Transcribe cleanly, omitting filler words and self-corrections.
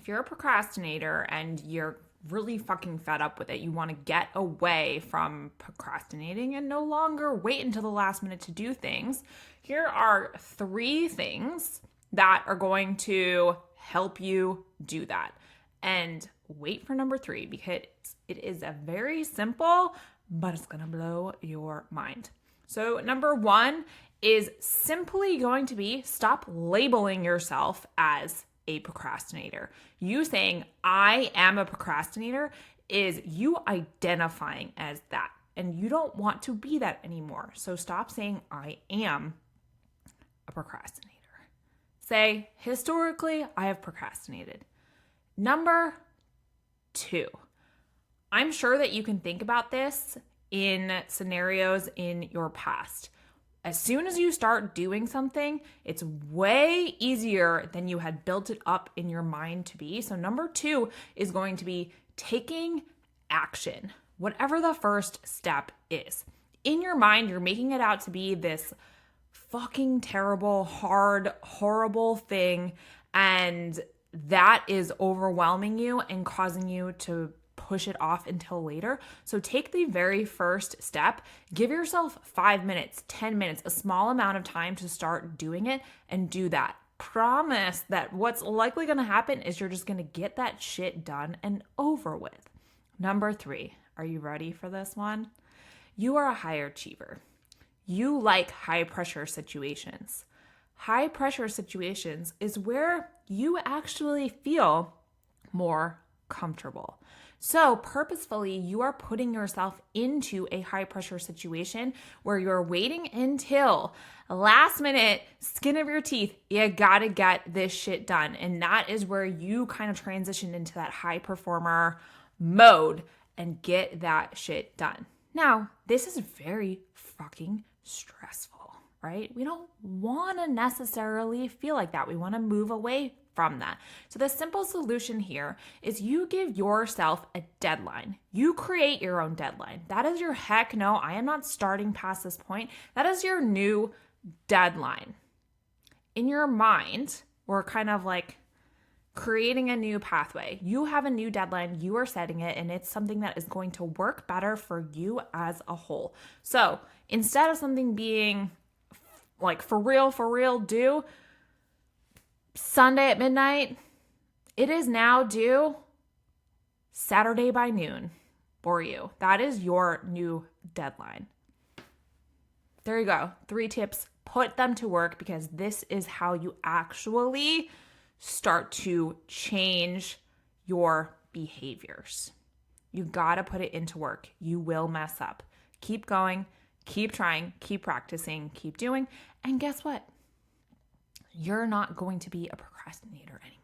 you're a procrastinator and you're really fucking fed up with it, you want to get away from procrastinating and no longer wait until the last minute to do things, here are 3 things that are going to help you do that. And wait for number 3 because it is a very simple, but it's going to blow your mind. So number 1 is simply going to be stop labeling yourself as a procrastinator. You saying, I am a procrastinator is you identifying as that. And you don't want to be that anymore. So stop saying, I am a procrastinator. Say, historically, I have procrastinated. Number 2, I'm sure that you can think about this in scenarios in your past. As soon as you start doing something, it's way easier than you had built it up in your mind to be. So number 2 is going to be taking action, whatever the first step is. In your mind, you're making it out to be this fucking terrible, hard, horrible thing, and that is overwhelming you and causing you to push it off until later. So take the very first step, give yourself 5 minutes, 10 minutes, a small amount of time to start doing it, and do that. Promise that what's likely going to happen is you're just going to get that shit done and over with. Number 3, are you ready for this one? You are a high achiever. You like high pressure situations. High pressure situations is where you actually feel more comfortable. So purposefully, you are putting yourself into a high pressure situation where you're waiting until last minute, skin of your teeth, you gotta get this shit done. And that is where you kind of transition into that high performer mode and get that shit done. Now, this is very fucking stressful, right? We don't want to necessarily feel like that. We want to move away from that. So the simple solution here is you give yourself a deadline. You create your own deadline. That is your heck no, I am not starting past this point. That is your new deadline. In your mind, we're kind of like creating a new pathway. You have a new deadline, you are setting it, and it's something that is going to work better for you as a whole. So instead of something being like for real due Sunday at midnight, it is now due Saturday by noon for you. That is your new deadline. There you go. 3 tips. Put them to work because this is how you actually start to change your behaviors. You got to put it into work. You will mess up. Keep going, keep trying, keep practicing, keep doing. And guess what? You're not going to be a procrastinator anymore.